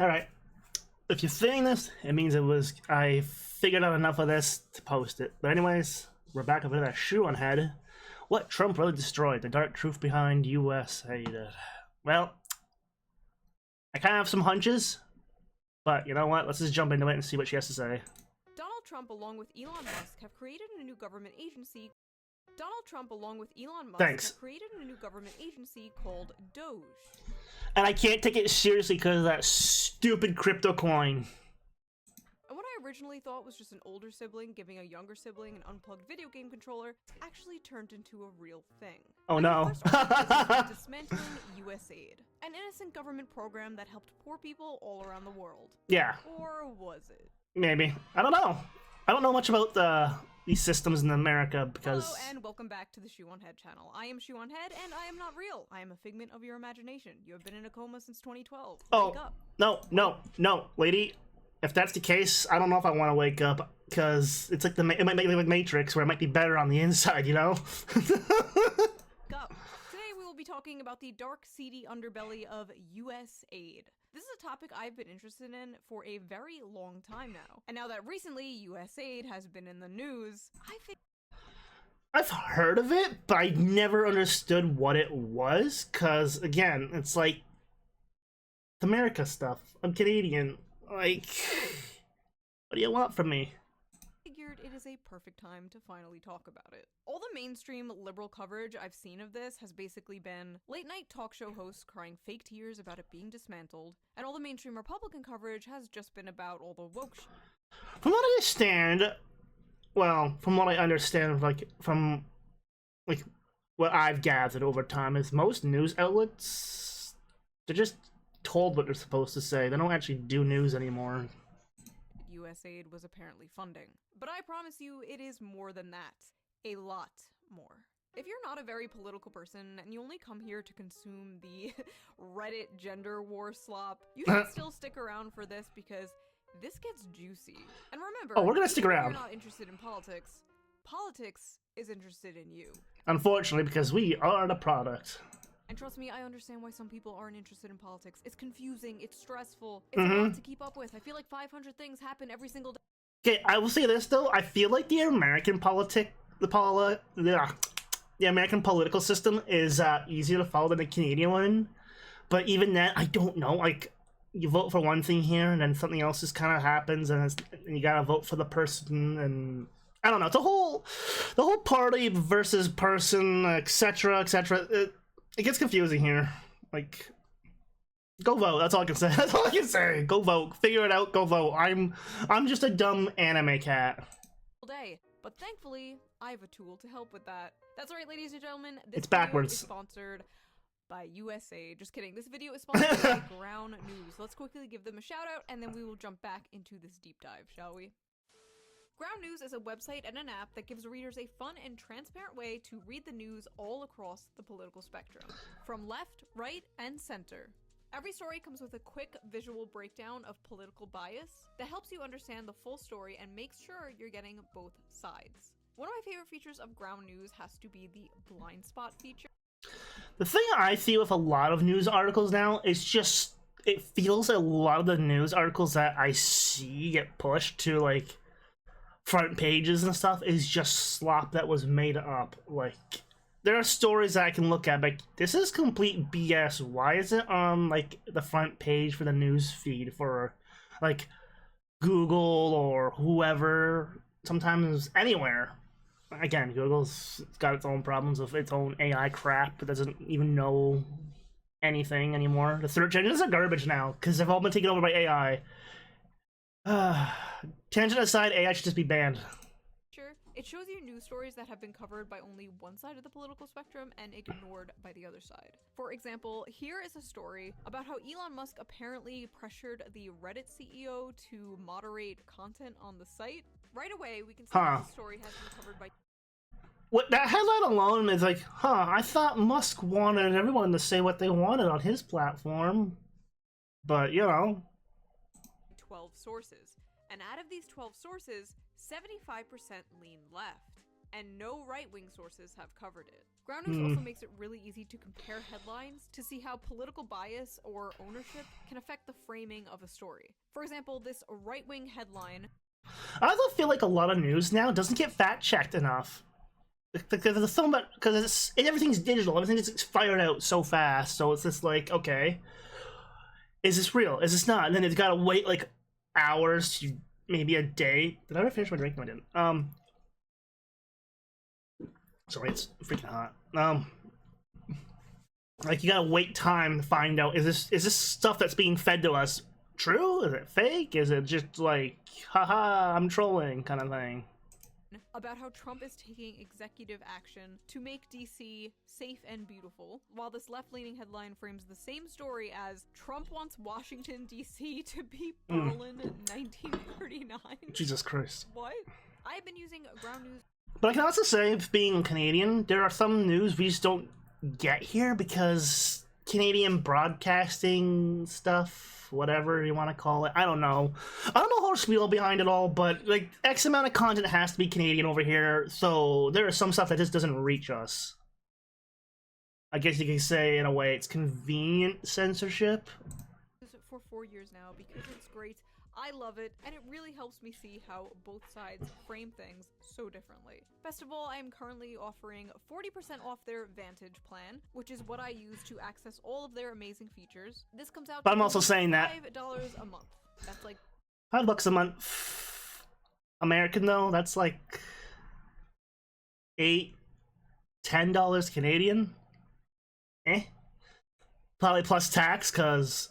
Alright. If you're seeing this, it means I figured out enough of this to post it. But anyways, we're back up with that ShoeOnHead. What Trump really destroyed, the dark truth behind USAID. Well, I kind of have some hunches, but you know what? Let's just jump into it and see what she has to say. Donald Trump, along with Elon Musk, have created a new government agency. Thanks. Have created a new government agency called Doge. And I can't take it seriously because of that stupid crypto coin. And what I originally thought was just an older sibling giving a younger sibling an unplugged video game controller actually turned into a real thing. Oh no. Dismantling USAID, an innocent government program that helped poor people all around the world. Yeah. Or was it? Maybe. I don't know. I don't know much about these systems in America because... Hello and welcome back to the ShoeOnHead channel. I am ShoeOnHead and I am not real. I am a figment of your imagination. You have been in a coma since 2012. Wake up. No, lady. If that's the case, I don't know if I want to wake up because it's like it might make me like Matrix where it might be better on the inside, you know? Go. Today we will be talking about the dark, seedy underbelly of USAID. This is a topic I've been interested in for a very long time now. And now that recently USAID has been in the news, I've heard of it, but I never understood what it was, because, again, it's like America stuff. I'm Canadian. Like, what do you want from me? Figured it is a perfect time to finally talk about it. All the mainstream liberal coverage I've seen of this has basically been late-night talk show hosts crying fake tears about it being dismantled, and all the mainstream Republican coverage has just been about all the woke shit. From what I understand, from what I've gathered over time, is most news outlets, they're just told what they're supposed to say. They don't actually do news anymore. USAID was apparently funding. But I promise you, it is more than that. A lot more. If you're not a very political person, and you only come here to consume the Reddit gender war slop, you should still stick around for this because this gets juicy. And remember, we're gonna stick around. If you're not interested in politics, politics is interested in you. Unfortunately, because we are the product. And trust me, I understand why some people aren't interested in politics. It's confusing, it's stressful, it's a lot to keep up with. I feel like 500 things happen every single day. Okay, I will say this though, I feel like the American the American political system is easier to follow than the Canadian one. But even then, I don't know, like, you vote for one thing here, and then something else just kind of happens, and you gotta vote for the person, and... I don't know, it's the whole party versus person, etc., etc. It gets confusing here. Like, go vote. That's all I can say. That's all I can say. Go vote. Figure it out. Go vote. I'm just a dumb anime cat. Day, but thankfully I have a tool to help with that. That's right, ladies and gentlemen. This it's backwards. Video is sponsored by USAID. Just kidding. This video is sponsored by Ground News. Let's quickly give them a shout out, and then we will jump back into this deep dive, shall we? Ground News is a website and an app that gives readers a fun and transparent way to read the news all across the political spectrum, from left, right, and center. Every story comes with a quick visual breakdown of political bias that helps you understand the full story and makes sure you're getting both sides. One of my favorite features of Ground News has to be the blind spot feature. The thing I see with a lot of news articles now is just, it feels a lot of the news articles that I see get pushed to, like, front pages and stuff is just slop that was made up. Like, there are stories that I can look at, but this is complete BS. Why is it on, like, the front page for the news feed for, like, Google or whoever, sometimes anywhere? Again, Google's got its own problems with its own AI crap. It doesn't even know anything anymore. The search engines are garbage now, because they've all been taken over by AI. Tangent aside, AI should just be banned. Sure, it shows you news stories that have been covered by only one side of the political spectrum and ignored by the other side. For example, here is a story about how Elon Musk apparently pressured the Reddit CEO to moderate content on the site. Right away, we can see that the story has been covered by... What, that headline alone is like, I thought Musk wanted everyone to say what they wanted on his platform. But, you know... 12 sources. And out of these 12 sources, 75% lean left. and no right-wing sources have covered it. Ground News also makes it really easy to compare headlines to see how political bias or ownership can affect the framing of a story. For example, this right-wing headline... I also feel like a lot of news now doesn't get fact-checked enough. Because everything's digital, everything is fired out so fast, so it's just like, okay, is this real? Is this not? And then it's gotta wait like hours to maybe a day. Did I ever finish my drink? No, I didn't. Sorry, it's freaking hot. Like you gotta wait time to find out, is this stuff that's being fed to us true? Is it fake? Is it just like, haha, I'm trolling kind of thing? About how Trump is taking executive action to make DC safe and beautiful, while this left-leaning headline frames the same story as Trump wants Washington, DC to be Berlin in 1939. Jesus Christ. What? I've been using Ground News. But I can also say, being Canadian, there are some news we just don't get here because Canadian broadcasting stuff, whatever you want to call it, I don't know the whole spiel behind it all, but like X amount of content has to be Canadian over here, so there is some stuff that just doesn't reach us. I guess you can say in a way it's convenient censorship. For 4 years now because it's great. I love it, and it really helps me see how both sides frame things so differently. Best of all, I am currently offering 40% off their Vantage plan, which is what I use to access all of their amazing features. This comes out But to I'm also saying that $5 a month. That's like $5 a month. American though, that's like $8-10 Canadian. Probably plus tax, cause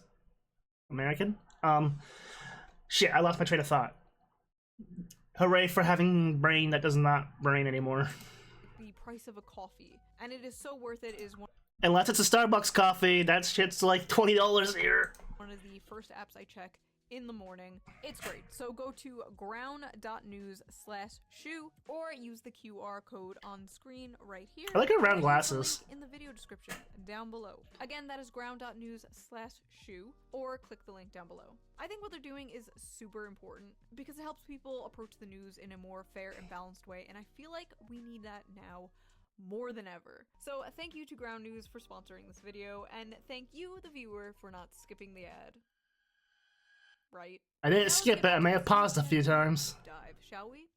American. Shit, I lost my train of thought. Hooray for having brain that does not brain anymore. The price of a coffee, and it is so worth it. Is one. Unless it's a Starbucks coffee, that shit's like $20 here. One of the first apps I check in the morning. It's great. So go to ground.news/shoe or use the QR code on screen right here. I like her round glasses. In the video description down below. Again, that is ground.news/shoe or click the link down below. I think what they're doing is super important because it helps people approach the news in a more fair and balanced way, and I feel like we need that now more than ever. So thank you to Ground News for sponsoring this video, and thank you, the viewer, for not skipping the ad. Right? I didn't skip it, I may have paused a few times. Dive, shall we?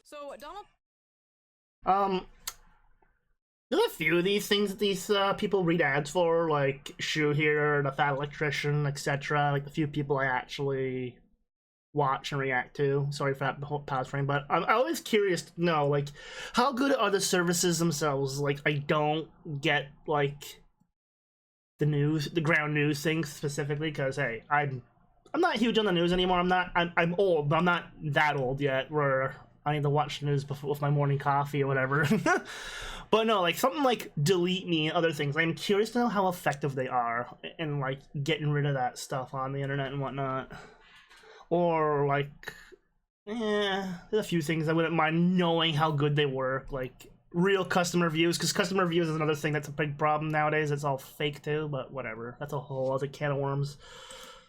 So, Donald... There's a few of these things that these people read ads for, like Shoe here, the Fat Electrician, etc. Like the few people I actually watch and react to. Sorry for that whole pause frame, but I'm always curious to know, like, how good are the services themselves? Like, I don't get, like, the news, the ground news thing specifically, because, hey, I'm not huge on the news anymore. I'm old, but I'm not that old yet, where I need to watch the news before, with my morning coffee or whatever. But no, like, something like Delete Me and other things, I'm curious to know how effective they are in, like, getting rid of that stuff on the internet and whatnot. Or, like, there's a few things I wouldn't mind knowing how good they work, like real customer reviews, because customer reviews is another thing that's a big problem nowadays. It's all fake too, but whatever. That's a whole other can of worms.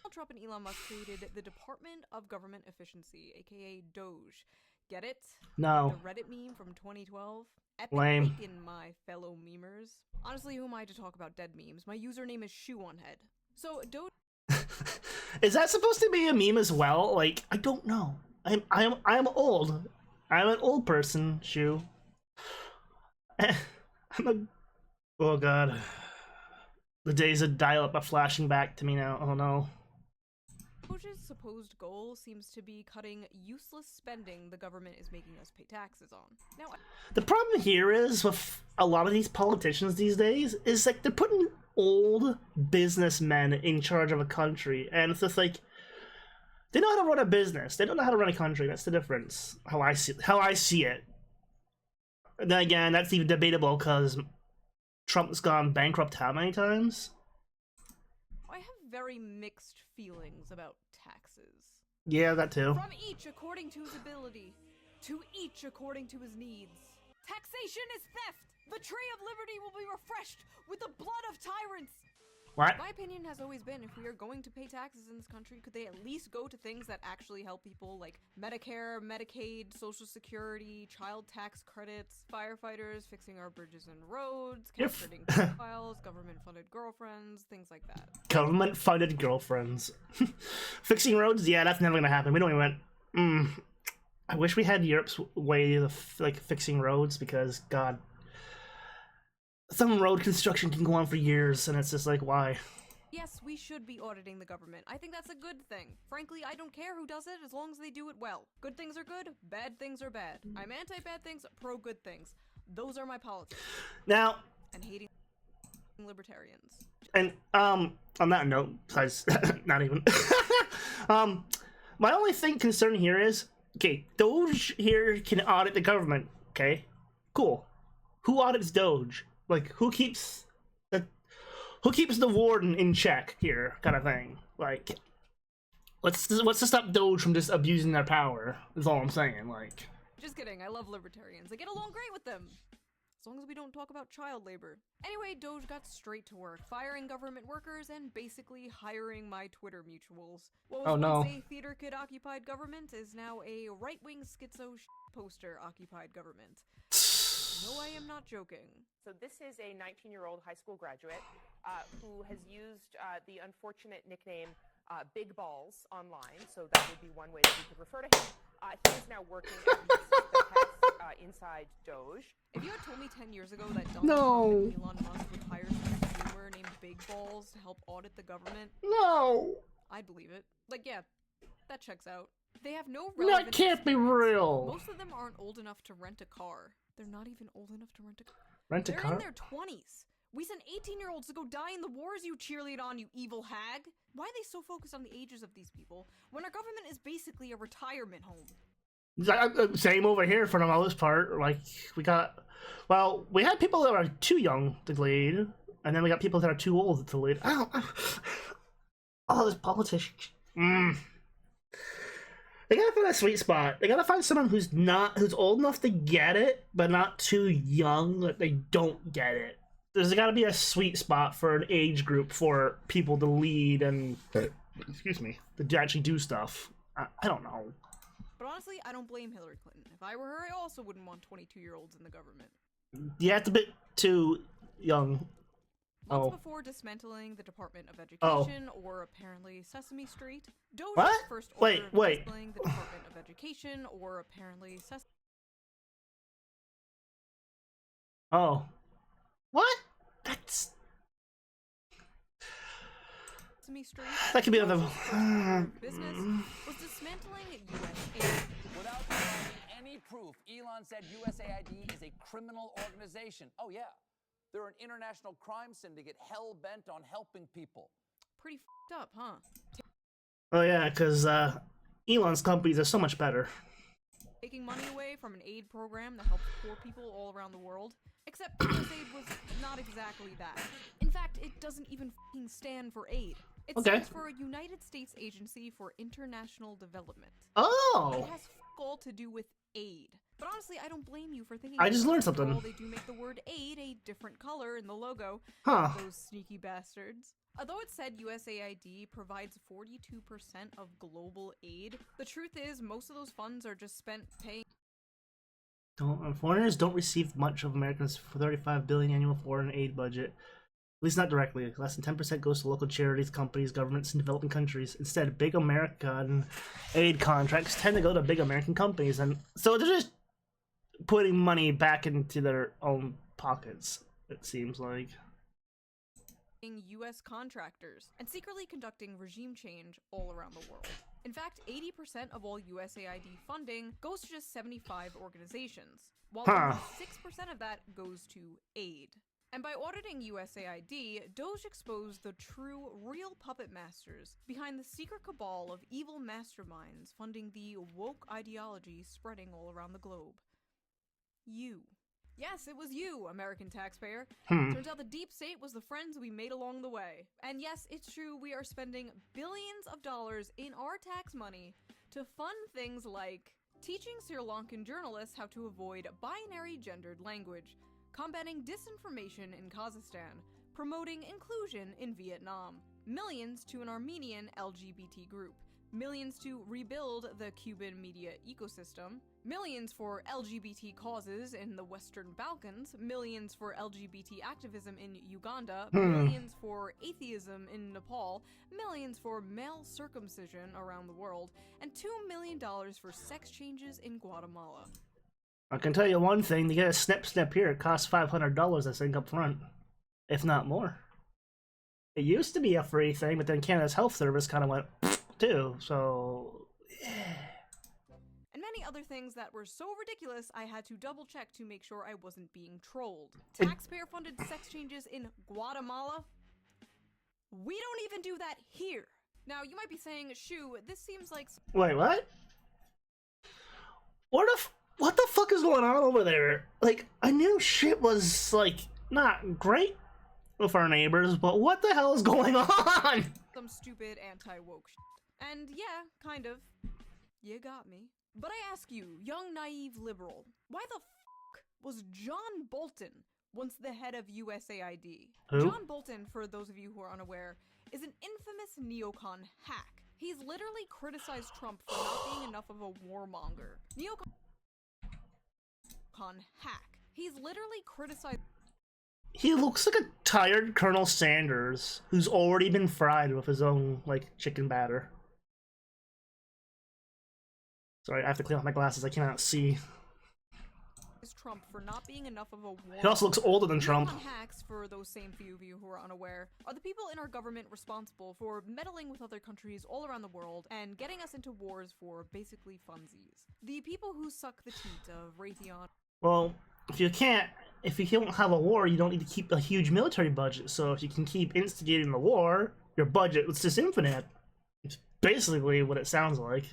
Donald Trump and Elon Musk created the Department of Government Efficiency, aka Doge. Get it? No. The Reddit meme from 2012? Epic Lame. bacon, my fellow memers. Honestly, who am I to talk about dead memes? My username is ShoeOnHead. So, Doge... Is that supposed to be a meme as well? Like, I don't know. I'm old. I'm an old person, Shoe. Oh god. The days of dial-up are flashing back to me now. Oh no. Doge's supposed goal seems to be cutting useless spending the government is making us pay taxes on. Now, the problem here is with a lot of these politicians these days is like they're putting old businessmen in charge of a country, and it's just like they know how to run a business. They don't know how to run a country. That's the difference. How I see it. And then again, that's even debatable because Trump's gone bankrupt how many times? I have very mixed feelings about taxes. Yeah, that too. From each according to his ability, to each according to his needs. Taxation is theft! The tree of liberty will be refreshed with the blood of tyrants! What? My opinion has always been, if we are going to pay taxes in this country, could they at least go to things that actually help people, like Medicare, Medicaid, Social Security, child tax credits, firefighters, fixing our bridges and roads, castrating pedophiles, government-funded girlfriends, things like that. Government-funded girlfriends. Fixing roads? Yeah, that's never gonna happen. We don't even... I wish we had Europe's way of, like, fixing roads, because, God... Some road construction can go on for years, and it's just like, why? Yes, we should be auditing the government. I think that's a good thing. Frankly, I don't care who does it as long as they do it well. Good things are good, bad things are bad. I'm anti-bad things, pro-good things. Those are my politics. Now... And hating libertarians. And, on that note, besides, not even... my only concern here is, okay, Doge here can audit the government, okay? Cool. Who audits Doge? Like, who keeps the warden in check here, kind of thing? Like, what's to stop Doge from just abusing their power? Is all I'm saying. Like, just kidding. I love libertarians. I get along great with them, as long as we don't talk about child labor. Anyway, Doge got straight to work, firing government workers and basically hiring my Twitter mutuals. What was once a theater kid occupied government is now a right-wing schizo poster occupied government. No, I am not joking. So this is a 19-year-old high school graduate who has used the unfortunate nickname Big Balls online, so that would be one way that we could refer to him. He is now working at the test inside Doge. If you had told me 10 years ago that Donald Trump and Elon Musk would hire some consumer named Big Balls to help audit the government, I'd believe it. Like, yeah, that checks out. They have no relevant that can't be real. Most of them aren't old enough to rent a car. They're not even old enough to rent a car. They're in their 20s. We sent 18-year-olds to go die in the wars you cheerlead on, you evil hag. Why are they so focused on the ages of these people when our government is basically a retirement home? Same over here for the most part. Like, we had people that are too young to lead, and then we got people that are too old to lead. This politics. They gotta find a sweet spot. They gotta find someone who's old enough to get it, but not too young that they don't get it. There's gotta be a sweet spot for an age group for people to lead and, excuse me, to actually do stuff. I don't know. But honestly, I don't blame Hillary Clinton. If I were her, I also wouldn't want 22-year-olds in the government. Yeah, it's a bit too young. Months before dismantling the Department of Education, or apparently Sesame Street, Doge first ordered dismantling the Department of Education, or apparently What? That's... Sesame Street. That could be another... business was dismantling USAID. Without providing any proof, Elon said USAID is a criminal organization. Oh yeah. They're an international crime syndicate hell-bent on helping people. Pretty f***ed up, huh? Oh yeah, because Elon's companies are so much better. Taking money away from an aid program that helps poor people all around the world. Except USAID was not exactly that. In fact, it doesn't even f***ing stand for aid. It stands for a United States Agency for International Development. Oh! It has f*** all to do with aid. But honestly, I don't blame you for thinking I just learned something. They do make the word aid a different color in the logo. Huh. Those sneaky bastards. Although it said USAID provides 42% of global aid, the truth is most of those funds are just spent paying... Foreigners don't receive much of America's $35 billion annual foreign aid budget. At least not directly. Less than 10% goes to local charities, companies, governments, and developing countries. Instead, big American aid contracts tend to go to big American companies, and so they're just putting money back into their own pockets, it seems like. U.S. contractors and secretly conducting regime change all around the world. In fact, 80% of all USAID funding goes to just 75 organizations, while 6% of that goes to aid. And by auditing USAID, Doge exposed the true, real puppet masters behind the secret cabal of evil masterminds funding the woke ideology spreading all around the globe. You. Yes, it was you, American taxpayer. Turns out the deep state was the friends we made along the way. And yes, it's true, we are spending billions of dollars in our tax money to fund things like teaching Sri Lankan journalists how to avoid binary gendered language, combating disinformation in Kazakhstan, promoting inclusion in Vietnam, millions to an Armenian LGBT group, millions to rebuild the Cuban media ecosystem, millions for LGBT causes in the Western Balkans, millions for LGBT activism in Uganda, millions for atheism in Nepal, millions for male circumcision around the world, and $2 million for sex changes in Guatemala. I can tell you one thing, to get a snip here, it costs $500, I think, up front. If not more. It used to be a free thing, but then Canada's Health Service kind of went too, so yeah. And many other things that were so ridiculous I had to double check to make sure I wasn't being trolled. Taxpayer-funded sex changes in Guatemala? We don't even do that here. Now, you might be saying, Shoo, this seems like... Wait, what? What the fuck is going on over there? Like, I knew shit was, like, not great with our neighbors, but what the hell is going on? Some stupid anti-woke shit. And yeah, kind of. You got me. But I ask you, young naive liberal, why the fuck was John Bolton once the head of USAID? Who? John Bolton, for those of you who are unaware, is an infamous neocon hack. He's literally criticized Trump for not being enough of a warmonger. Neocon hack. He's literally criticized... He looks like a tired Colonel Sanders who's already been fried with his own, like, chicken batter. Sorry, I have to clean off my glasses, I cannot see. Trump for not being enough of a war. He also looks older than Trump. Hacks, for those same few of you who are unaware, are the people in our government responsible for meddling with other countries all around the world and getting us into wars for basically funsies. The people who suck the teat of Raytheon. Well, if you don't have a war, you don't need to keep a huge military budget. So if you can keep instigating the war, your budget is just infinite. It's basically what it sounds like.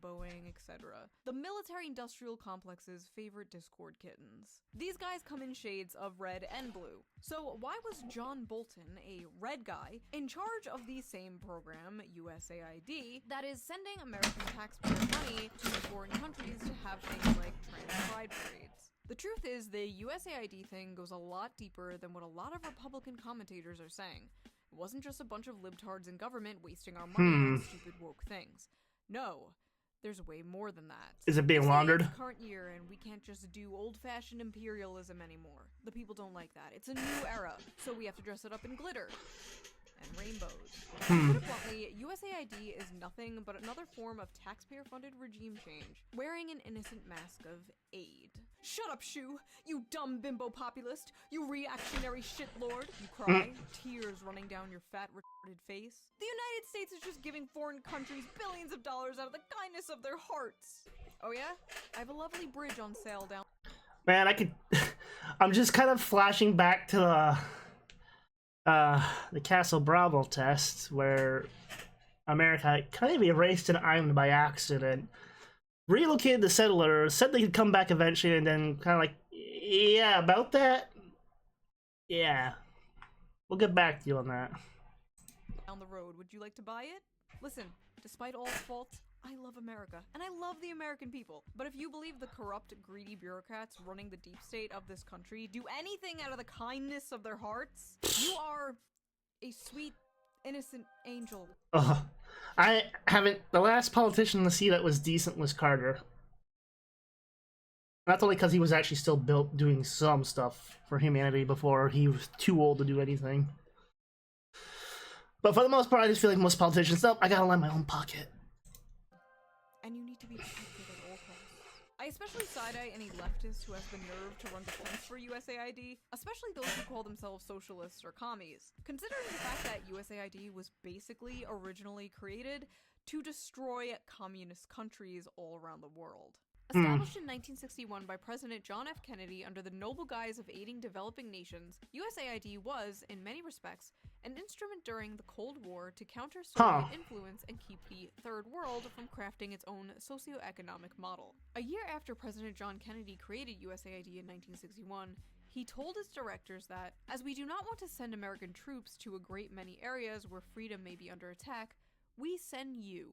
Boeing, etc. The military-industrial complex's favorite Discord kittens. These guys come in shades of red and blue. So why was John Bolton, a red guy, in charge of the same program, USAID, that is sending American taxpayer money to foreign countries to have things like trans pride parades? The truth is, the USAID thing goes a lot deeper than what a lot of Republican commentators are saying. It wasn't just a bunch of libtards in government wasting our money on stupid woke things. No. There's way more than that. Is it being laundered? It's current year, and we can't just do old-fashioned imperialism anymore. The people don't like that. It's a new era, so we have to dress it up in glitter and rainbows. To put it bluntly, USAID is nothing but another form of taxpayer-funded regime change, wearing an innocent mask of aid. Shut up, Shoo! You dumb bimbo populist! You reactionary shitlord! You cry, tears running down your fat, retarded face. The United States is just giving foreign countries billions of dollars out of the kindness of their hearts. Oh yeah? I have a lovely bridge on sale down... Man, I'm just kind of flashing back to the Castle Bravo test, where America kind of erased an island by accident, relocated the settlers, said they could come back eventually, and then kind of like, yeah, about that? Yeah. We'll get back to you on that. Down the road, would you like to buy it? Listen, despite all faults, I love America, and I love the American people. But if you believe the corrupt, greedy bureaucrats running the deep state of this country do anything out of the kindness of their hearts, you are a sweet, innocent angel. I haven't... The last politician to see that was decent was Carter. That's only because he was actually still doing some stuff for humanity before he was too old to do anything. But for the most part, I just feel like most politicians, nope, I gotta line my own pocket. And you need to be protected at all costs. I especially side-eye any leftist who has the nerve to run defense for USAID, especially those who call themselves socialists or commies, considering the fact that USAID was basically originally created to destroy communist countries all around the world. Established in 1961 by President John F. Kennedy under the noble guise of aiding developing nations, USAID was, in many respects, an instrument during the Cold War to counter Soviet influence and keep the Third World from crafting its own socioeconomic model. A year after President John Kennedy created USAID in 1961, he told its directors that, as we do not want to send American troops to a great many areas where freedom may be under attack, we send you.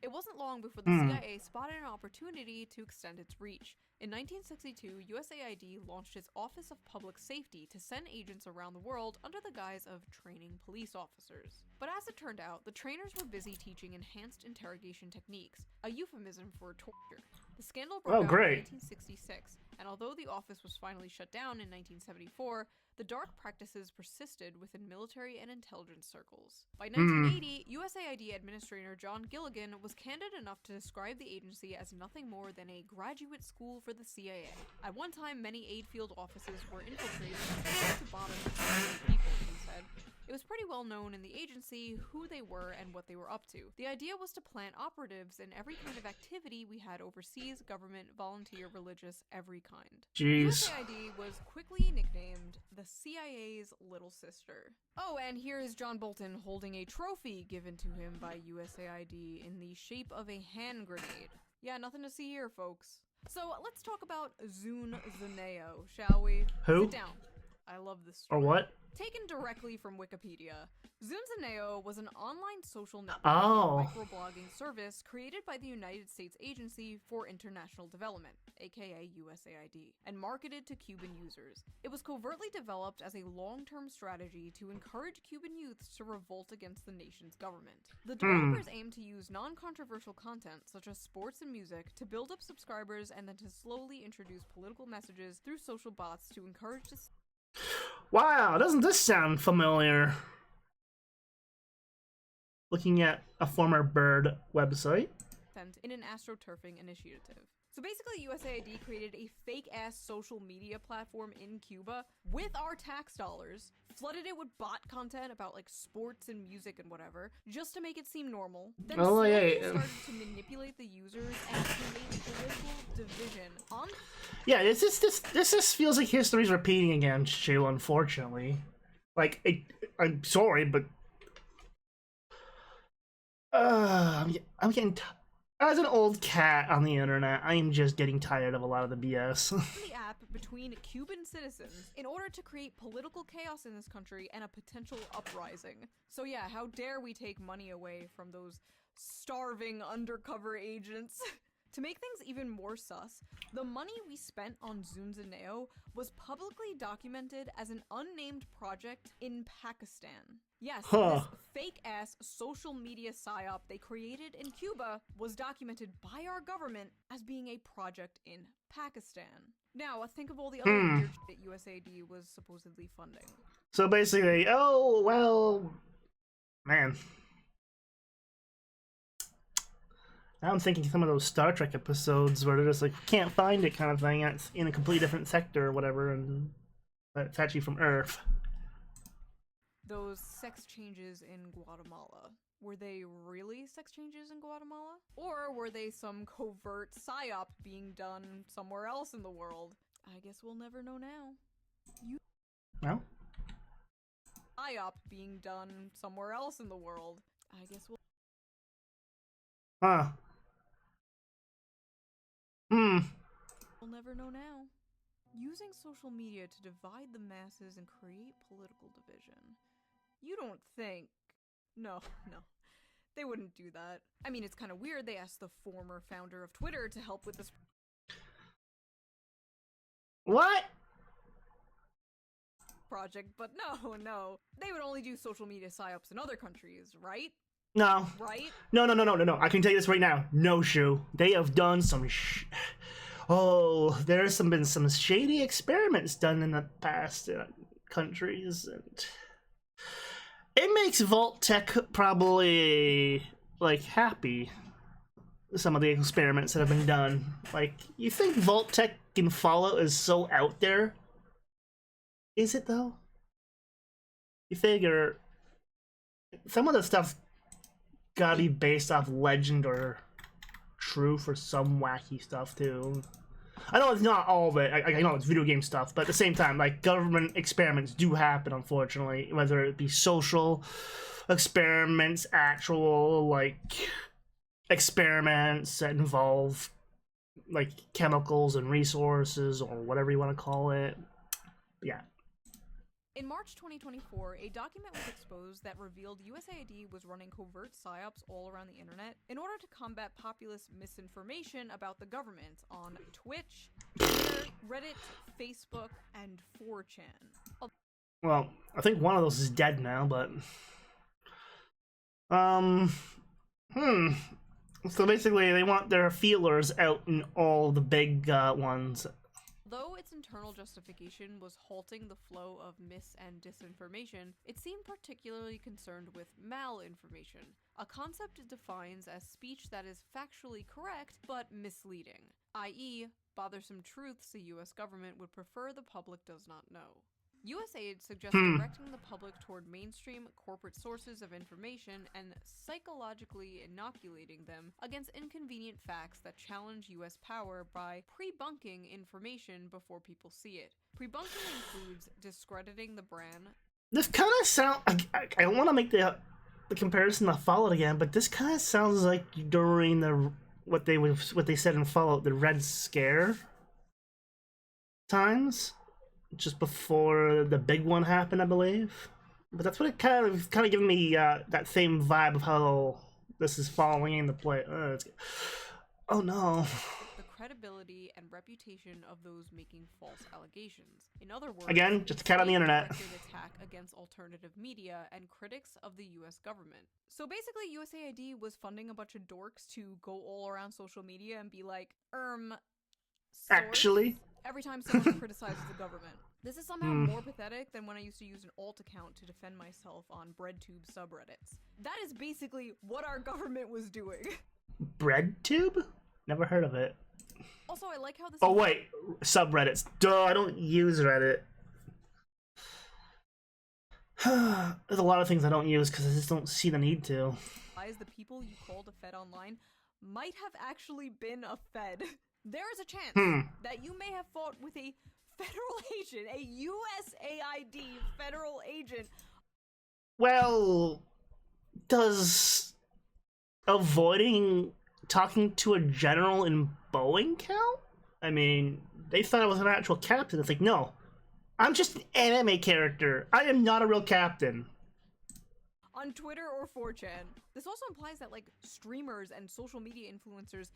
It wasn't long before the CIA spotted an opportunity to extend its reach. In 1962, USAID launched its Office of Public Safety to send agents around the world under the guise of training police officers. But as it turned out, the trainers were busy teaching enhanced interrogation techniques, a euphemism for torture. The scandal broke out in 1966, and although the office was finally shut down in 1974, the dark practices persisted within military and intelligence circles. By 1980, USAID Administrator John Gilligan was candid enough to describe the agency as nothing more than a graduate school for the CIA. At one time, many aid field offices were infiltrated from top to bottom with people, he said. It was pretty well known in the agency who they were and what they were up to. The idea was to plant operatives in every kind of activity we had overseas, government, volunteer, religious, every kind. Jeez. USAID was quickly nicknamed the CIA's little sister. Oh, and here is John Bolton holding a trophy given to him by USAID in the shape of a hand grenade. Yeah, nothing to see here, folks. So let's talk about Zune Zaneo, shall we? Who? Sit down. I love this story. Or what? Taken directly from Wikipedia, Zunzaneo was an online social network Oh. microblogging service created by the United States Agency for International Development, aka USAID, and marketed to Cuban users. It was covertly developed as a long-term strategy to encourage Cuban youths to revolt against the nation's government. The developers aimed to use non-controversial content such as sports and music to build up subscribers and then to slowly introduce political messages through social bots to encourage Wow, doesn't this sound familiar? Looking at a former Bird website. in an astroturfing initiative. So basically, USAID created a fake-ass social media platform in Cuba with our tax dollars, flooded it with bot content about like sports and music and whatever, just to make it seem normal. Then slowly started to manipulate the users and create political division on. Yeah, this feels like history's repeating again, Shue, unfortunately. Like, I'm sorry, but I'm getting as an old cat on the internet, I am just getting tired of a lot of the BS. The app between Cuban citizens in order to create political chaos in this country and a potential uprising. So yeah, how dare we take money away from those starving undercover agents? To make things even more sus, the money we spent on Zunzaneo was publicly documented as an unnamed project in Pakistan. Yes, this fake-ass social media psyop they created in Cuba was documented by our government as being a project in Pakistan. Now, think of all the other weird shit USAID was supposedly funding. So basically, oh, well, man. Now I'm thinking some of those Star Trek episodes where they're just like, can't find it kind of thing, and it's in a completely different sector or whatever, and it's actually from Earth. Those sex changes in Guatemala. Were they really sex changes in Guatemala? Or were they some covert psyop being done somewhere else in the world? I guess we'll never know now. No? Psyop being done somewhere else in the world. I guess we'll... Huh. We'll never know now. Using social media to divide the masses and create political division. You don't think... No. They wouldn't do that. I mean, it's kind of weird they asked the former founder of Twitter to help with this... What? Project, but no. They would only do social media psyops in other countries, right? No. Right? No. I can tell you this right now. No, Shue. They have done some there's been some shady experiments done in the past countries, and it makes Vault-Tec probably, like, happy. Some of the experiments that have been done. Like, you think Vault-Tec and Fallout is so out there? Is it, though? You figure some of the stuff gotta be based off legend or true for some wacky stuff too. I know it's not all of it. I know it's video game stuff, but at the same time, like, government experiments do happen, unfortunately. Whether it be social experiments, actual, like, experiments that involve, like, chemicals and resources or whatever you want to call it. Yeah. In March 2024, a document was exposed that revealed USAID was running covert psyops all around the internet in order to combat populist misinformation about the government on Twitch, Twitter, Reddit, Facebook, and 4chan. Well, I think one of those is dead now, but so basically they want their feelers out in all the big ones. Though its internal justification was halting the flow of mis- and disinformation, it seemed particularly concerned with malinformation, a concept it defines as speech that is factually correct but misleading, i.e., bothersome truths the US government would prefer the public does not know. USAID suggests directing the public toward mainstream corporate sources of information and psychologically inoculating them against inconvenient facts that challenge US power by pre-bunking information before people see it. Pre-bunking includes discrediting the brand. This kind of sound. I don't want to make the comparison to Fallout again, but this kind of sounds like during the what they said in Fallout, the Red Scare times. Just before the big one happened, I believe. But that's what it kind of giving me that same vibe of how this is following in the play. Oh no. The credibility and reputation of those making false allegations. In other words, again, just a cat on the internet. Attack against alternative media and critics of the US government. So basically, USAID was funding a bunch of dorks to go all around social media and be like, actually, every time someone criticizes the government. This is somehow more pathetic than when I used to use an alt account to defend myself on BreadTube subreddits. That is basically what our government was doing. BreadTube? Never heard of it. Also, I like how this. Oh wait, subreddits. Duh, I don't use Reddit. There's a lot of things I don't use because I just don't see the need to. The people you called a Fed online might have actually been a Fed. There is a chance that you may have fought with a federal agent, a USAID federal agent. Well, does avoiding talking to a general in Boeing count? I mean, they thought I was an actual captain. It's like, no, I'm just an anime character. I am not a real captain. On Twitter or 4chan. This also implies that, like, streamers and social media influencers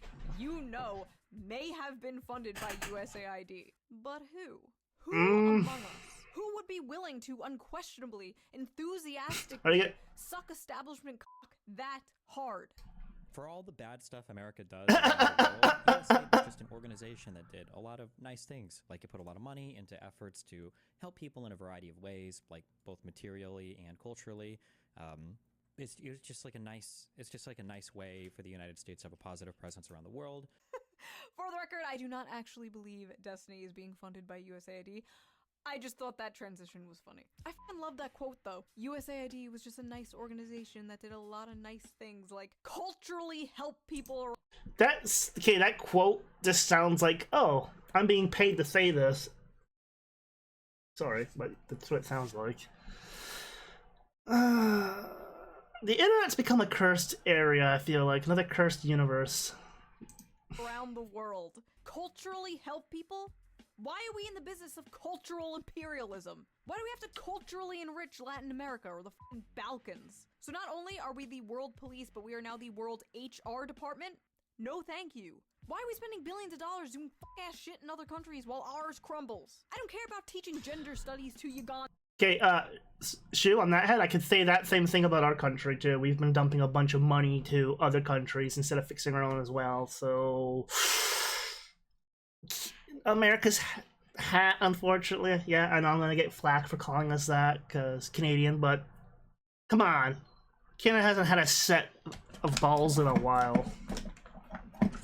may have been funded by USAID. But who? Who among us? Who would be willing to unquestionably, enthusiastically suck establishment cock that hard? For all the bad stuff America does around the world, USAID is just an organization that did a lot of nice things. Like, it put a lot of money into efforts to help people in a variety of ways, like both materially and culturally. It's just like a nice way for the United States to have a positive presence around the world. For the record, I do not actually believe Destiny is being funded by USAID. I just thought that transition was funny. I fucking love that quote though. USAID was just a nice organization that did a lot of nice things, like culturally help people. That's okay. That quote just sounds like, oh, I'm being paid to say this. Sorry, but that's what it sounds like. The internet's become a cursed area, I feel like. Another cursed universe. Around the world. Culturally help people? Why are we in the business of cultural imperialism? Why do we have to culturally enrich Latin America or the fucking Balkans? So not only are we the world police, but we are now the world HR department? No thank you. Why are we spending billions of dollars doing fuck-ass shit in other countries while ours crumbles? I don't care about teaching gender studies to Uganda. Okay, Shoe, on that head, I could say that same thing about our country, too. We've been dumping a bunch of money to other countries instead of fixing our own as well, so... America's hat, unfortunately. Yeah, I know I'm gonna get flack for calling us that, because Canadian, but... Come on. Canada hasn't had a set of balls in a while.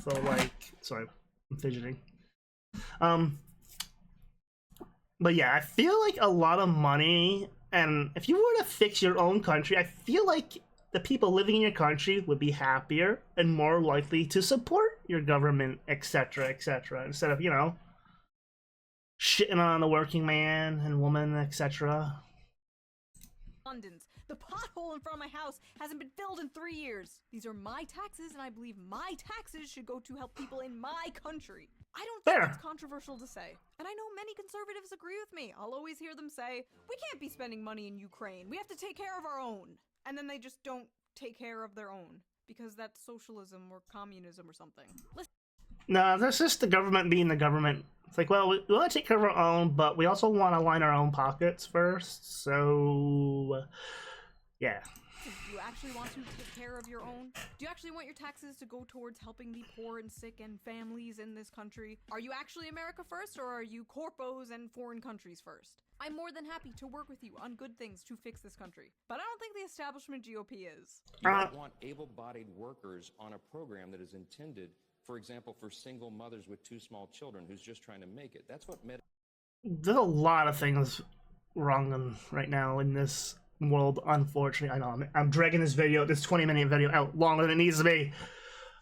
So, like... Sorry, I'm fidgeting. But yeah, I feel like a lot of money, and if you were to fix your own country, I feel like the people living in your country would be happier and more likely to support your government, etc., etc., instead of, you know, shitting on the working man and woman, etc. London's. The pothole in front of my house hasn't been filled in 3 years. These are my taxes, and I believe my taxes should go to help people in my country. I don't think Fair. it's controversial to say. And I know many conservatives agree with me. I'll always hear them say, we can't be spending money in Ukraine. We have to take care of our own. And then they just don't take care of their own. Because that's socialism or communism or something. Listen. No, that's just the government being the government. It's like, well, we want to take care of our own, but we also want to line our own pockets first. So, yeah. Do you actually want to take care of your own? Do you actually want your taxes to go towards helping the poor and sick and families in this country? Are you actually America first, or are you corpos and foreign countries first? I'm more than happy to work with you on good things to fix this country. But I don't think the establishment GOP is. You don't want able-bodied workers on a program that is intended, for example, for single mothers with 2 small children who's just trying to make it. That's what There's a lot of things wrong right now in this world, unfortunately. I know I'm dragging this 20-minute video out longer than it needs to be,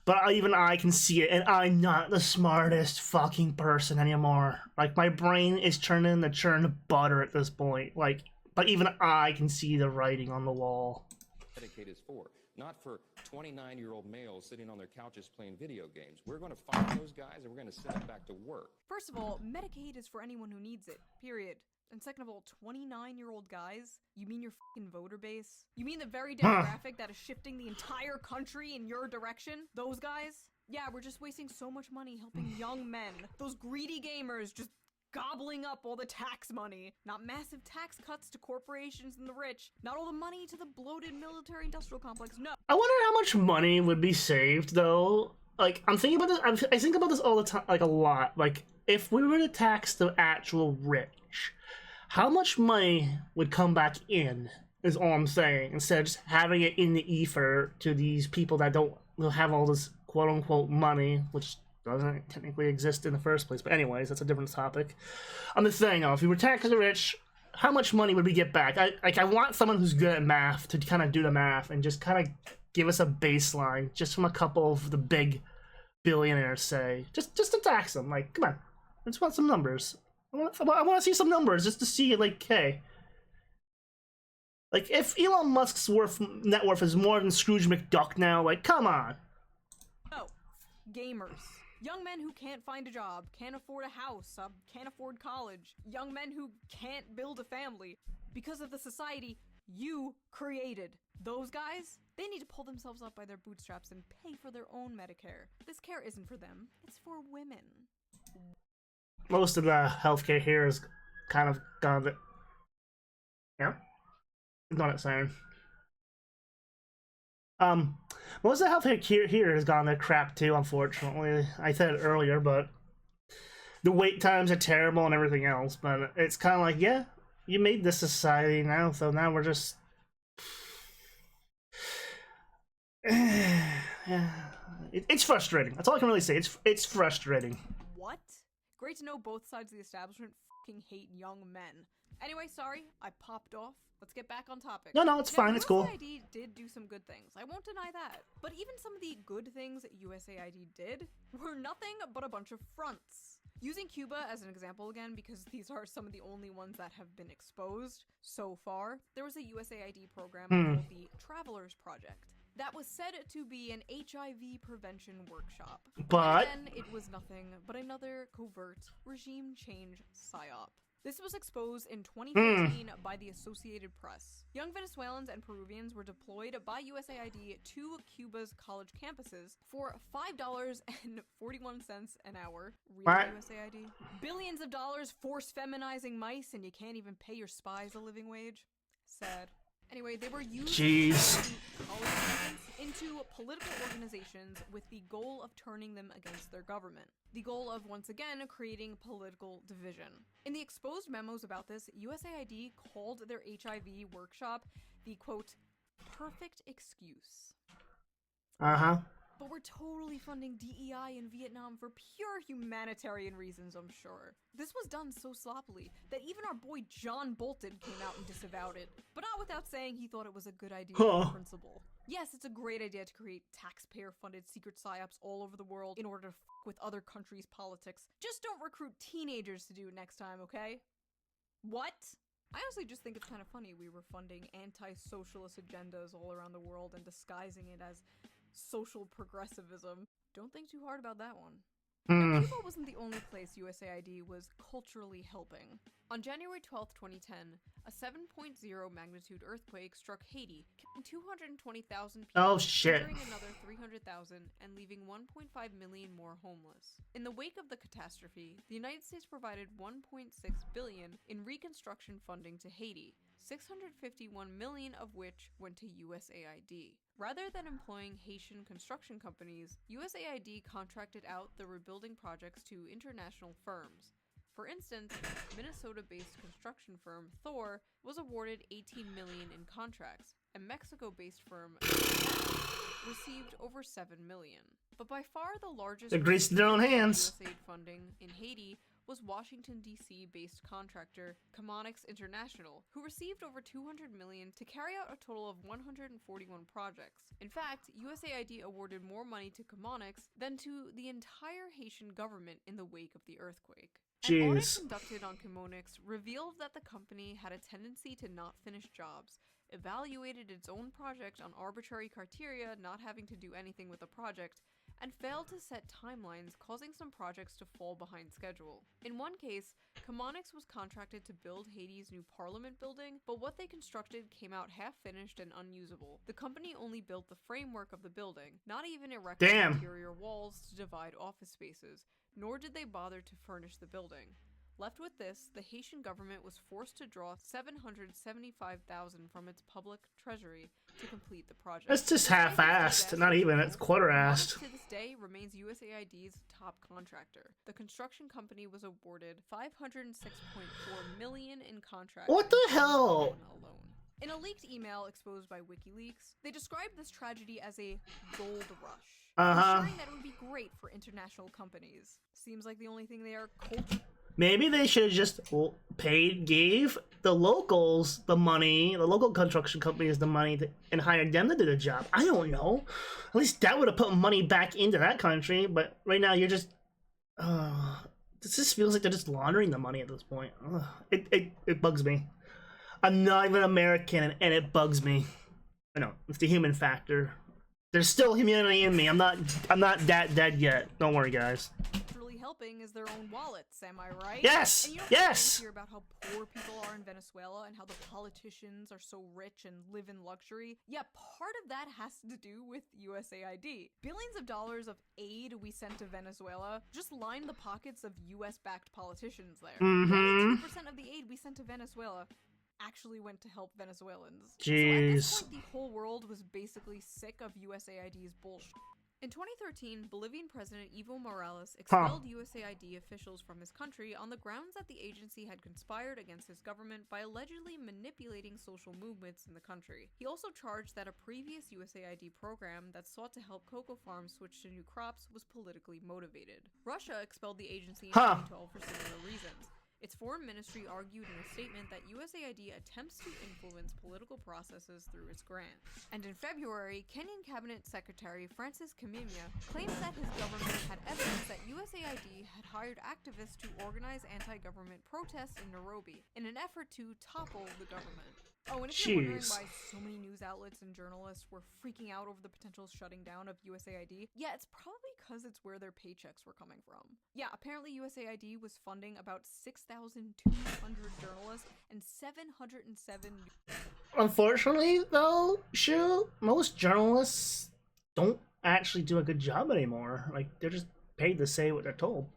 but even I can see it, and I'm not the smartest fucking person anymore. Like, my brain is turning to churn butter at this point. Like, but even I can see the writing on the wall. Medicaid is for. Not for 29-year-old males sitting on their couches playing video games. We're going to find those guys, and we're going to send them back to work. First of all, Medicaid is for anyone who needs it, period. And second of all, 29-year-old guys? You mean your fucking voter base? You mean the very demographic that is shifting the entire country in your direction? Those guys? Yeah, we're just wasting so much money helping young men. Those greedy gamers just gobbling up all the tax money. Not massive tax cuts to corporations and the rich. Not all the money to the bloated military-industrial complex. No. I wonder how much money would be saved, though. Like, I'm thinking about this. I think about this all the time, like a lot. Like, if we were to tax the actual rich, how much money would come back in, is all I'm saying, instead of just having it in the ether to these people that don't have all this quote-unquote money, which doesn't technically exist in the first place. But anyways, that's a different topic. I'm just saying, though, if we were taxing the rich, how much money would we get back? I want someone who's good at math to kind of do the math and just kind of give us a baseline, just from a couple of the big billionaires, say. Just to tax them. Like, come on. I just want some numbers. I want to see some numbers just to see, like, hey. Like, if Elon Musk's net worth is more than Scrooge McDuck now, like, come on. No. Gamers. Young men who can't find a job, can't afford a house, can't afford college. Young men who can't build a family because of the society you created. Those guys, they need to pull themselves up by their bootstraps and pay for their own Medicare. This care isn't for them, it's for women. Most of the healthcare here is kind of gone. Yeah, not it saying. Most of the healthcare here has gone to crap too. Unfortunately, I said it earlier, but the wait times are terrible and everything else. But it's kind of like, yeah, you made this society now, so now we're just. Yeah, it's frustrating. That's all I can really say. It's frustrating. What? Great to know both sides of the establishment fucking hate young men. Anyway, sorry, I popped off. Let's get back on topic. No, it's fine. It's cool. USAID did do some good things. I won't deny that. But even some of the good things USAID did were nothing but a bunch of fronts. Using Cuba as an example again, because these are some of the only ones that have been exposed so far, there was a USAID program called the Travelers Project that was said to be an HIV prevention workshop. But then it was nothing but another covert regime change psyop. This was exposed in 2014 by the Associated Press. Young Venezuelans and Peruvians were deployed by USAID to Cuba's college campuses for $5.41 an hour. Really, USAID? Billions of dollars force feminizing mice, and you can't even pay your spies a living wage? Sad. Anyway, they were used to turn college students into political organizations with the goal of turning them against their government. The goal of, once again, creating political division. In the exposed memos about this, USAID called their HIV workshop the, quote, perfect excuse. Uh-huh. But we're totally funding DEI in Vietnam for pure humanitarian reasons, I'm sure. This was done so sloppily that even our boy John Bolton came out and disavowed it, but not without saying he thought it was a good idea in principle. Yes, it's a great idea to create taxpayer-funded secret psyops all over the world in order to fuck with other countries' politics. Just don't recruit teenagers to do it next time, okay? What? I honestly just think it's kind of funny we were funding anti-socialist agendas all around the world and disguising it as social progressivism. Don't think too hard about that one. Hmm. Cuba wasn't the only place USAID was culturally helping. On January 12, 2010, a 7.0 magnitude earthquake struck Haiti, killing 220,000 people, Oh shit. injuring another 300,000, and leaving 1.5 million more homeless. In the wake of the catastrophe, the United States provided $1.6 billion in reconstruction funding to Haiti, 651 million of which went to USAID. Rather than employing Haitian construction companies, USAID contracted out the rebuilding projects to international firms. For instance, Minnesota-based construction firm Thor was awarded $18 million in contracts, and Mexico-based firm received over $7 million. But by far the largest They greased their own hands. USAID funding in Haiti was Washington, D.C.-based contractor Comonix International, who received over $200 million to carry out a total of 141 projects. In fact, USAID awarded more money to Comonix than to the entire Haitian government in the wake of the earthquake. An audit Jeez. conducted on Comonix revealed that the company had a tendency to not finish jobs, evaluated its own project on arbitrary criteria not having to do anything with the project, and failed to set timelines, causing some projects to fall behind schedule. In one case, Comonix was contracted to build Haiti's new parliament building, but what they constructed came out half-finished and unusable. The company only built the framework of the building, not even erected Damn. interior walls to divide office spaces, nor did they bother to furnish the building. Left with this, the Haitian government was forced to draw $775,000 from its public treasury to complete the project. That's just half-assed. Not even. It's quarter-assed. Comonix to this day remains USAID's top contractor. The construction company was awarded $506.4 million in contracts. What the hell? Alone. In a leaked email exposed by WikiLeaks, they described this tragedy as a gold rush, ensuring that it would be great for international companies. Seems like the only thing they are culture. Maybe they should have just gave the locals the money, the local construction companies the money, and hired them to do the job. I don't know. At least that would have put money back into that country. But right now, you're just. This just feels like they're just laundering the money at this point. It bugs me. I'm not even American, and it bugs me. I know it's the human factor. There's still humanity in me. I'm not that dead yet. Don't worry, guys. Helping is their own wallets, am I right? Yes! And you don't Yes! hear about how poor people are in Venezuela and how the politicians are so rich and live in luxury. Yeah, part of that has to do with USAID. Billions of dollars of aid we sent to Venezuela just lined the pockets of US-backed politicians there. Only 2% of the aid we sent to Venezuela actually went to help Venezuelans. Jeez. So at this point, the whole world was basically sick of USAID's bullshit. In 2013, Bolivian President Evo Morales expelled USAID officials from his country on the grounds that the agency had conspired against his government by allegedly manipulating social movements in the country. He also charged that a previous USAID program that sought to help cocoa farms switch to new crops was politically motivated. Russia expelled the agency in 2012 for similar reasons. Its foreign ministry argued in a statement that USAID attempts to influence political processes through its grants. And in February, Kenyan Cabinet Secretary Francis Kimimya claimed that his government had evidence that USAID had hired activists to organize anti-government protests in Nairobi in an effort to topple the government. Oh, and if you're wondering why so many news outlets and journalists were freaking out over the potential shutting down of USAID, yeah, it's probably because it's where their paychecks were coming from. Yeah, apparently USAID was funding about 6,200 journalists and 707... Unfortunately, though, most journalists don't actually do a good job anymore. Like, they're just paid to say what they're told.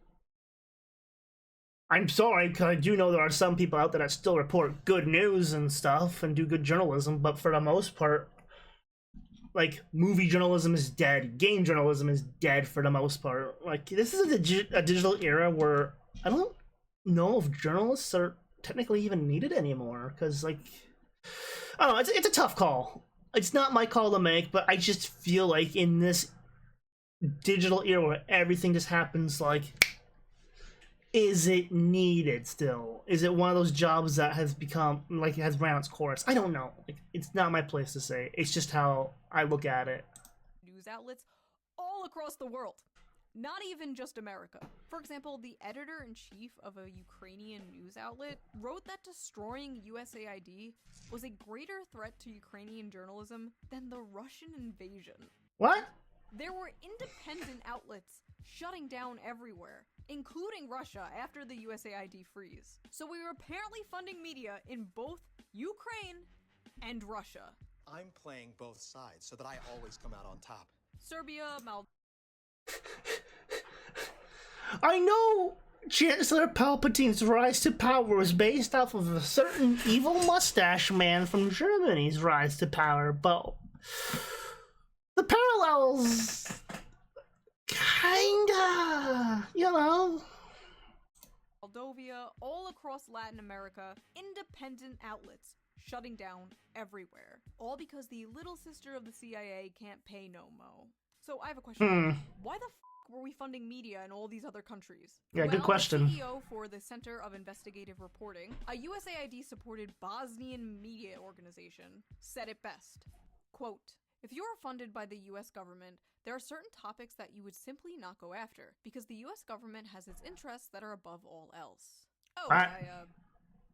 I'm sorry, because I do know there are some people out there that still report good news and stuff and do good journalism, but for the most part, like, movie journalism is dead. Game journalism is dead for the most part. Like, this is a digital era where I don't know if journalists are technically even needed anymore, because, like, I don't know, it's a tough call. It's not my call to make, but I just feel like in this digital era where everything just happens, like, is it needed still? Is it one of those jobs that has become, like, it has ran its course? I don't know. Like, it's not my place to say. It's just how I look at it. News outlets all across the world. Not even just America. For example, the editor-in-chief of a Ukrainian news outlet wrote that destroying USAID was a greater threat to Ukrainian journalism than the Russian invasion. What? There were independent outlets shutting down everywhere, including Russia after the USAID freeze. So we were apparently funding media in both Ukraine and Russia. I'm playing both sides so that I always come out on top. Serbia, I know Chancellor Palpatine's rise to power was based off of a certain evil mustache man from Germany's rise to power, but the parallels kinda, you know. Moldova, all across Latin America, independent outlets shutting down everywhere. All because the little sister of the CIA can't pay no mo. So I have a question. Why the f were we funding media in all these other countries? Yeah, good question. The CEO for the Center of Investigative Reporting, a USAID-supported Bosnian media organization, said it best. Quote, "If you are funded by the US government, there are certain topics that you would simply not go after, because the US government has its interests that are above all else." Oh, I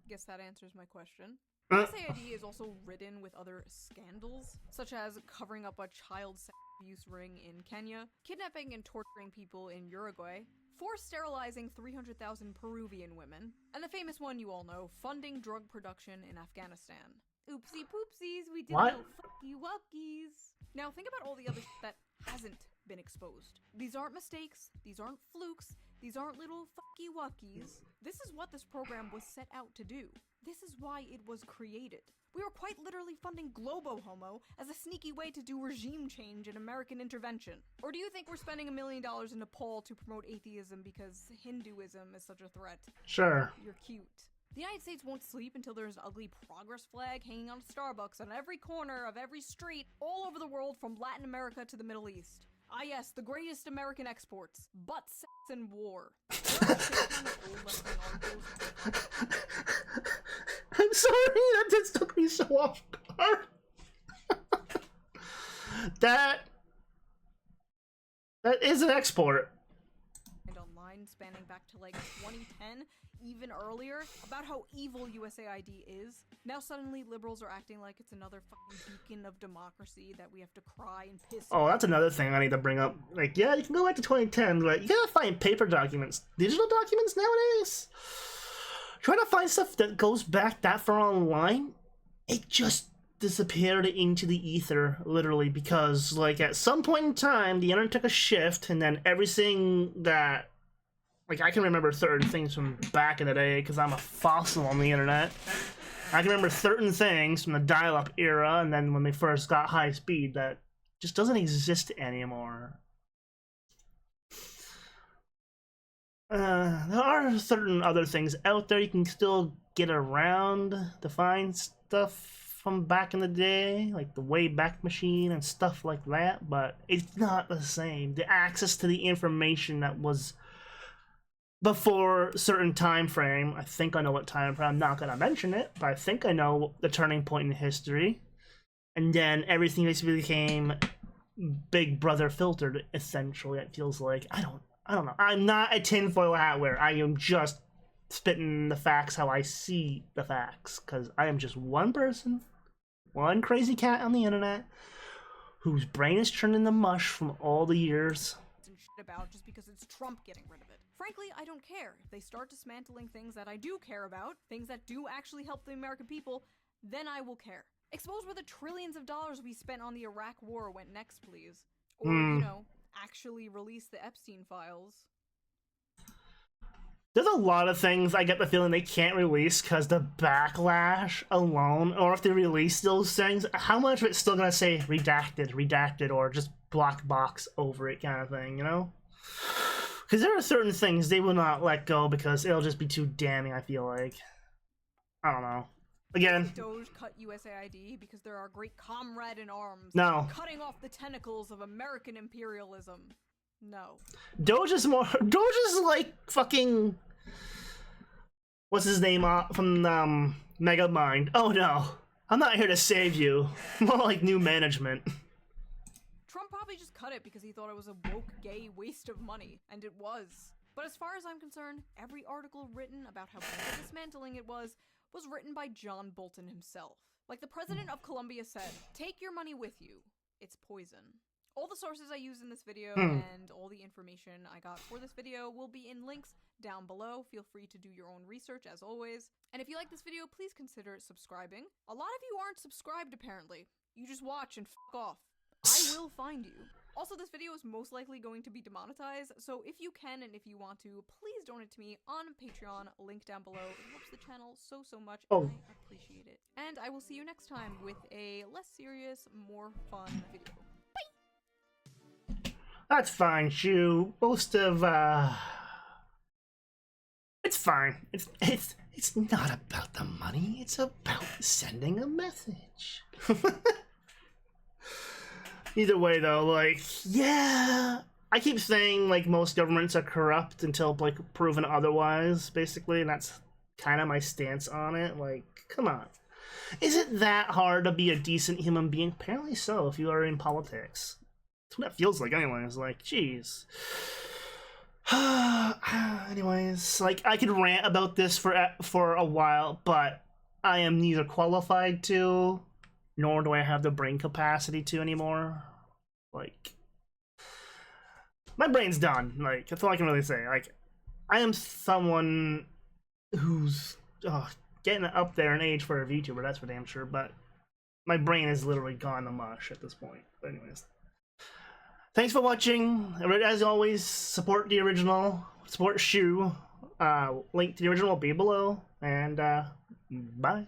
guess that answers my question. USAID is also ridden with other scandals, such as covering up a child sex abuse ring in Kenya, kidnapping and torturing people in Uruguay, forced sterilizing 300,000 Peruvian women, and the famous one you all know, funding drug production in Afghanistan. Oopsie poopsies, we did little fucky wuckies. Now think about all the other shit that hasn't been exposed. These aren't mistakes, these aren't flukes, these aren't little fucky wuckies. This is what this program was set out to do. This is why it was created. We were quite literally funding Globo Homo as a sneaky way to do regime change and American intervention. Or do you think we're spending $1 million in Nepal to promote atheism because Hinduism is such a threat? Sure. You're cute. The United States won't sleep until there's an ugly progress flag hanging on Starbucks on every corner of every street all over the world from Latin America to the Middle East. Ah yes, the greatest American exports. Butt, sex, and war. I'm sorry, that just took me so off guard. That is an export. And online, spanning back to like 2010, even earlier, about how evil USAID is. Now suddenly liberals are acting like it's another fucking beacon of democracy that we have to cry and piss. Oh, that's another thing I need to bring up. Like, yeah, you can go back to 2010, but you gotta find paper documents. Digital documents nowadays? Trying to find stuff that goes back that far online, it just disappeared into the ether, literally, because, like, at some point in time, the internet took a shift, and then everything that, like, I can remember certain things from back in the day, because I'm a fossil on the internet. I can remember certain things from the dial-up era, and then when they first got high speed, that just doesn't exist anymore. There are certain other things out there you can still get around to find stuff from back in the day, like the Wayback Machine and stuff like that, but it's not the same. The access to the information that was before a certain time frame, I think I know what time frame, I'm not going to mention it, but I think I know the turning point in history, and then everything basically became Big Brother filtered, essentially, it feels like. I don't know. I'm not a tinfoil hat wearer. I am just spitting the facts how I see the facts, because I am just one person, one crazy cat on the internet, whose brain is turned into mush from all the years. And shit about just because it's Trump getting rid of it. Frankly, I don't care. If they start dismantling things that I do care about, things that do actually help the American people, then I will care. Expose where the trillions of dollars we spent on the Iraq war went next, please. Or, you know, actually release the Epstein files. There's a lot of things I get the feeling they can't release because the backlash alone, or if they release those things, how much of it's still gonna say redacted, or just black box over it kind of thing, you know? Because there are certain things they will not let go because it'll just be too damning, I feel like. I don't know. Again, Doge cut USAID because they're our great comrade in arms. No. Cutting off the tentacles of American imperialism. No. Doge is like fucking, what's his name from Megamind. Oh no, I'm not here to save you. More like new management. Trump probably just cut it because he thought it was a woke, gay waste of money, and it was. But as far as I'm concerned, every article written about how bad dismantling it was written by John Bolton himself. Like the president of Colombia said, take your money with you. It's poison. All the sources I use in this video and all the information I got for this video will be in links down below. Feel free to do your own research as always. And if you like this video, please consider subscribing. A lot of you aren't subscribed apparently. You just watch and fuck off. I will find you. Also, this video is most likely going to be demonetized, so if you can and if you want to, please donate to me on Patreon, link down below. It helps the channel so much, and I appreciate it. And I will see you next time with a less serious, more fun video. That's fine, Shoe. Most of it's fine. It's not about the money. It's about sending a message. Either way, though, like, yeah, I keep saying like most governments are corrupt until like proven otherwise, basically, and that's kind of my stance on it. Like, come on, is it that hard to be a decent human being? Apparently so. If you are in politics. That's what that feels like anyways, like, jeez. Anyways, like, I could rant about this for a while, but I am neither qualified to, nor do I have the brain capacity to anymore. Like, my brain's done. Like, that's all I can really say. Like, I am someone who's getting up there in age for a VTuber, that's for damn sure, but my brain is literally gone to mush at this point. But anyways, thanks for watching. As always, support the original, support Shoe. Link to the original will be below, and bye.